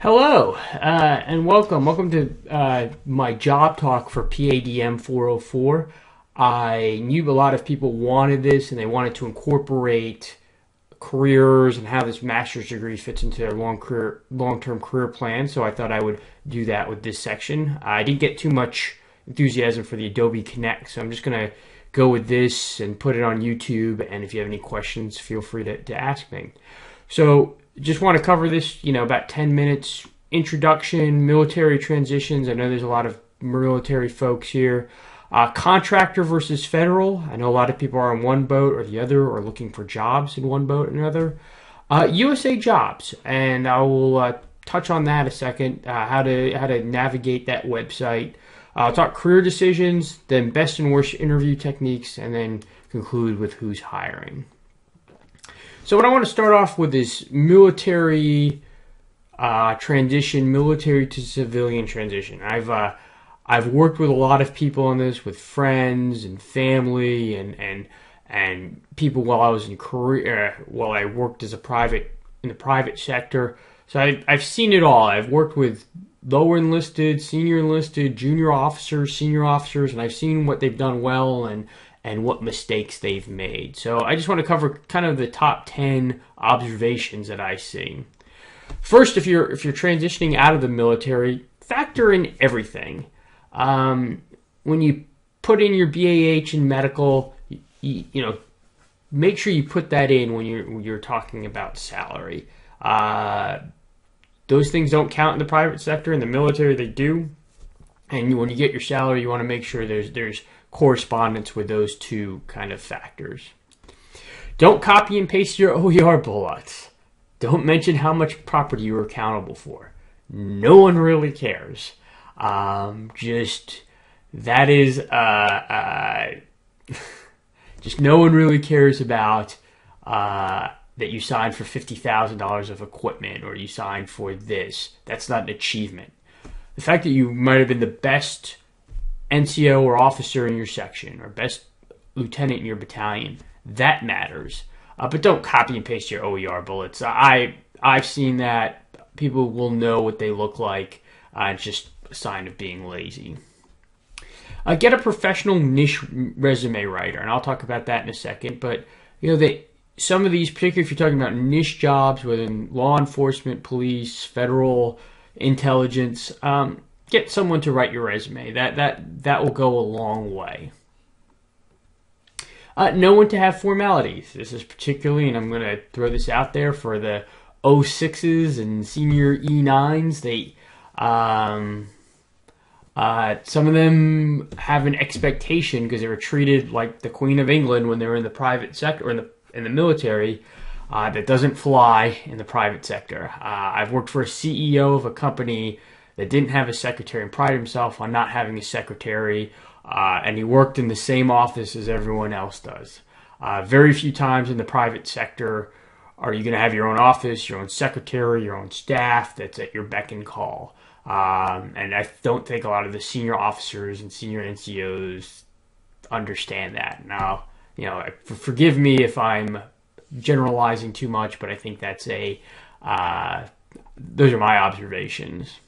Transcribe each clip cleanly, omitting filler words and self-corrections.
Hello, and welcome. Welcome to my job talk for PADM 404. I knew a lot of people wanted this and they wanted to incorporate careers and how this master's degree fits into their long-term career plan, so I thought I would do that with this section. I didn't get too much enthusiasm for the Adobe Connect, so I'm just going to go with this and put it on YouTube, and if you have any questions, feel free to ask me. So just want to cover this, about 10 minutes. Introduction, military transitions. I know there's a lot of military folks here. Contractor versus federal. I know a lot of people are on one boat or the other, or looking for jobs in one boat or another. USA Jobs, and I will touch on that a second. How to navigate that website. I'll talk career decisions, then best and worst interview techniques, and then conclude with who's hiring. So what I want to start off with is military transition, military to civilian transition. I've worked with a lot of people on this, with friends and family and people while I was in career, while I worked as in the private sector. So I've seen it all. I've worked with lower enlisted, senior enlisted, junior officers, senior officers, and I've seen what they've done well and what mistakes they've made. So I just want to cover kind of the top 10 observations that I see. First, if you're transitioning out of the military, factor in everything. When you put in your BAH in medical, make sure you put that in when you're talking about salary. Those things don't count in the private sector. In the military, they do. And when you get your salary, you want to make sure there's correspondence with those two kind of factors. Don't copy and paste your OER bullets. Don't mention how much property you're accountable for. No one really cares. Just no one really cares about that you signed for $50,000 of equipment or you signed for this. That's not an achievement. The fact that you might have been the best NCO or officer in your section or best lieutenant in your battalion, that matters. But don't copy and paste your OER bullets. I've seen that. People will know what they look like. It's just a sign of being lazy. Get a professional niche resume writer, and I'll talk about that in a second. But some of these, particularly if you're talking about niche jobs within law enforcement, police, federal intelligence, get someone to write your resume. That will go a long way. Know when to have formalities. This is particularly, and I'm going to throw this out there for the 06s and senior E9s. Some of them have an expectation because they were treated like the Queen of England when they were in the private sector or in the military. That doesn't fly in the private sector. I've worked for a CEO of a company that didn't have a secretary and prided himself on not having a secretary. And he worked in the same office as everyone else does. Very few times in the private sector are you going to have your own office, your own secretary, your own staff that's at your beck and call. And I don't think a lot of the senior officers and senior NCOs understand that. Now, forgive me if I'm generalizing too much, but I think that's those are my observations.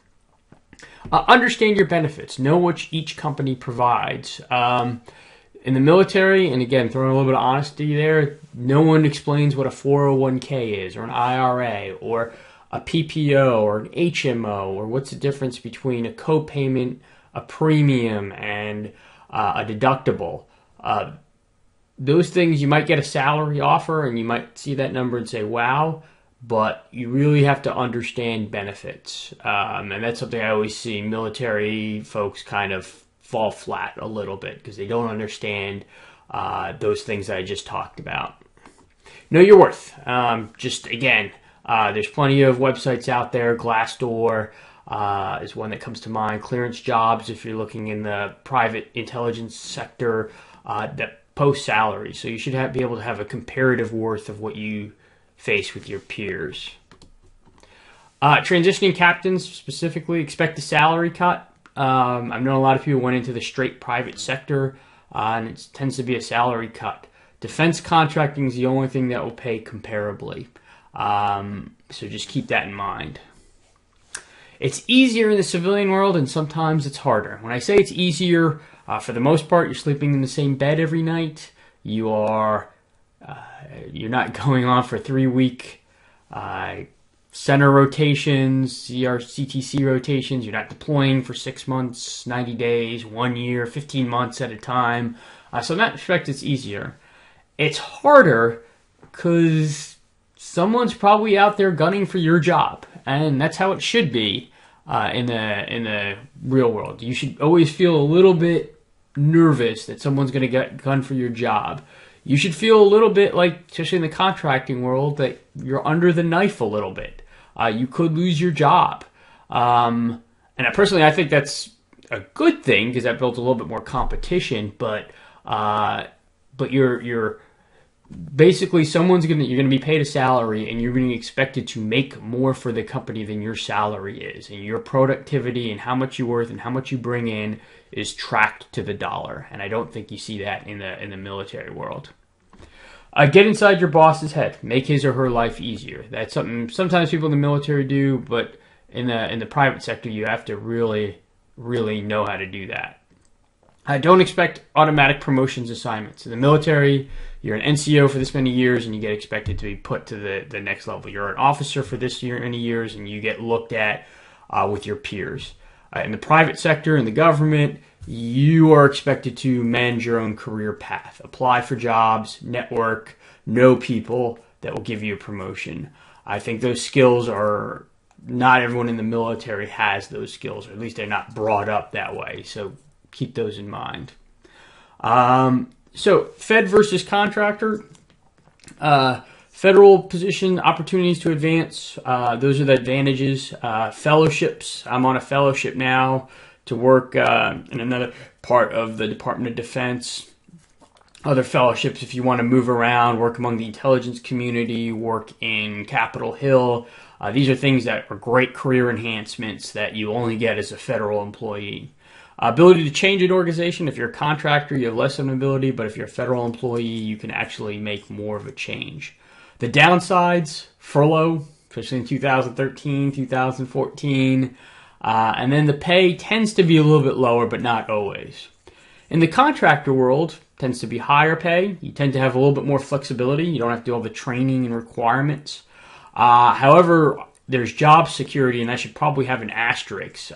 Understand your benefits. Know what each company provides. In the military, and again, throwing a little bit of honesty there, no one explains what a 401k is, or an IRA, or a PPO, or an HMO, or what's the difference between a co-payment, a premium, and a deductible. Those things, you might get a salary offer, and you might see that number and say, wow, but you really have to understand benefits. And that's something I always see military folks kind of fall flat a little bit because they don't understand those things that I just talked about. Know your worth. There's plenty of websites out there. Glassdoor is one that comes to mind. Clearance Jobs, if you're looking in the private intelligence sector, that post salary. So you should be able to have a comparative worth of what you face with your peers. Transitioning captains specifically, expect a salary cut. I've known a lot of people went into the straight private sector, and it tends to be a salary cut. Defense contracting is the only thing that will pay comparably. So just keep that in mind. It's easier in the civilian world, and sometimes it's harder. When I say it's easier, for the most part, you're sleeping in the same bed every night. You're not going on for 3-week center rotations, CTC rotations. You're not deploying for 6 months, 90 days, 1 year, 15 months at a time. So in that respect, it's easier. It's harder because someone's probably out there gunning for your job, and that's how it should be in the real world. You should always feel a little bit nervous that someone's going to get gun for your job. You should feel a little bit like, especially in the contracting world, that you're under the knife a little bit. You could lose your job. And personally, I think that's a good thing because that builds a little bit more competition. But you're basically you're gonna be paid a salary, and you're going to be expected to make more for the company than your salary is, and your productivity and how much you're worth and how much you bring in is tracked to the dollar. And I don't think you see that in the military world. Get inside your boss's head. Make his or her life easier. That's something sometimes people in the military do, but in the private sector, you have to really, really know how to do that. Don't expect automatic promotions assignments. In the military, you're an NCO for this many years, and you get expected to be put to the next level. You're an officer for this many years, and you get looked at with your peers. In the private sector, in the government, you are expected to manage your own career path. Apply for jobs, network, know people that will give you a promotion. I think those skills are, not everyone in the military has those skills, or at least they're not brought up that way. So keep those in mind. So Fed versus contractor. Federal position, opportunities to advance. Those are the advantages. Fellowships. I'm on a fellowship now to work in another part of the Department of Defense. Other fellowships, if you want to move around, work among the intelligence community, work in Capitol Hill. These are things that are great career enhancements that you only get as a federal employee. Ability to change an organization. If you're a contractor, you have less of an ability, but if you're a federal employee, you can actually make more of a change. The downsides, furlough, especially in 2013, 2014. And then the pay tends to be a little bit lower, but not always. In the contractor world, tends to be higher pay. You tend to have a little bit more flexibility. You don't have to do all the training and requirements. However, there's job security, and I should probably have an asterisk.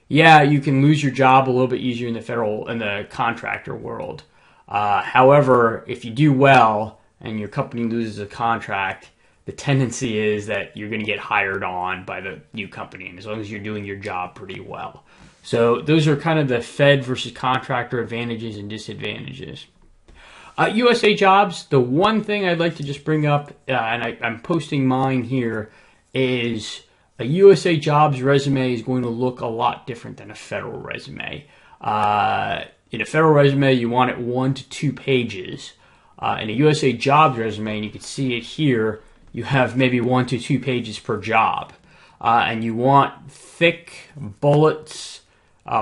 You can lose your job a little bit easier in the contractor world. However, if you do well and your company loses a contract, the tendency is that you're going to get hired on by the new company, and as long as you're doing your job pretty well. So those are kind of the Fed versus contractor advantages and disadvantages. USA Jobs, the one thing I'd like to just bring up, and I'm posting mine here, is a USA Jobs resume is going to look a lot different than a federal resume. In a federal resume, you want it 1 to 2 pages. In a USA Jobs resume, and you can see it here, you have maybe 1 to 2 pages per job. And you want thick bullets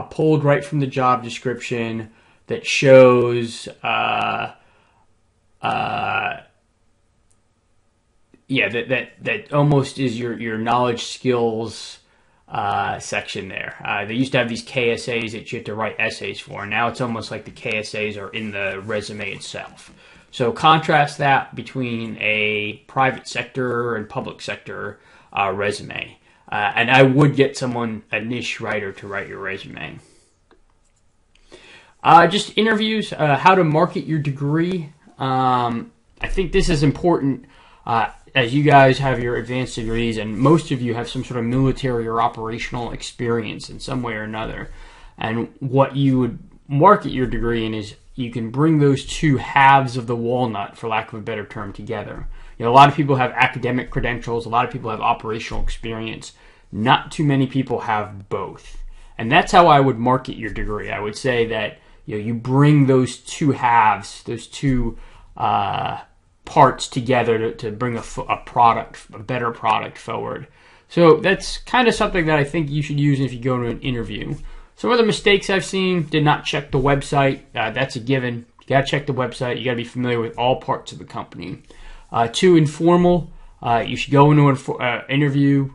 pulled right from the job description that shows that almost is your knowledge skills section there. They used to have these KSAs that you have to write essays for. Now it's almost like the KSAs are in the resume itself. So contrast that between a private sector and public sector resume. And I would get a niche writer to write your resume. Just interviews, how to market your degree. I think this is important as you guys have your advanced degrees, and most of you have some sort of military or operational experience in some way or another. And what you would market your degree in is you can bring those two halves of the walnut, for lack of a better term, together. You know, a lot of people have academic credentials, a lot of people have operational experience. Not too many people have both. And that's how I would market your degree. I would say that you bring those two halves, those two parts together to bring a better product forward. So that's kind of something that I think you should use if you go to an interview. Some other mistakes I've seen: did not check the website. That's a given. You got to check the website. You got to be familiar with all parts of the company. Too informal. You should go into an interview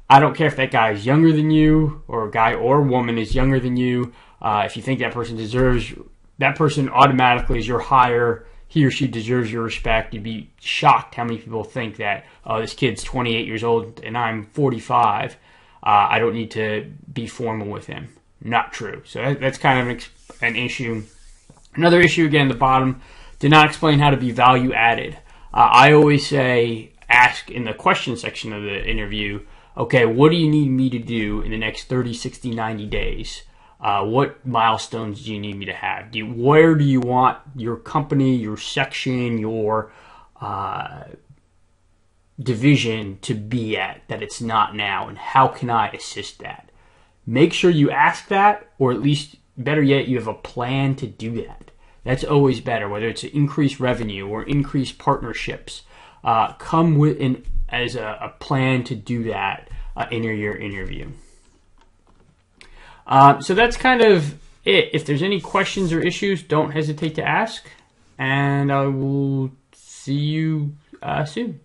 I don't care if that guy is younger than you, or a guy or woman is younger than you. If you think that person deserves, that person automatically is your hire. He or she deserves your respect. You'd be shocked how many people think that, oh, this kid's 28 years old and I'm 45. I don't need to be formal with him. Not true. So that's kind of an issue. Another issue, again, at the bottom, did not explain how to be value added. I always say, ask in the question section of the interview, okay, what do you need me to do in the next 30, 60, 90 days? What milestones do you need me to have? Where do you want your company, your section, your division to be at that it's not now, and how can I assist that? Make sure you ask that, or at least, better yet, you have a plan to do that. That's always better, whether it's increased revenue or increased partnerships. Come with as a plan to do that in your interview. So that's kind of it. If there's any questions or issues, don't hesitate to ask, and I will see you soon.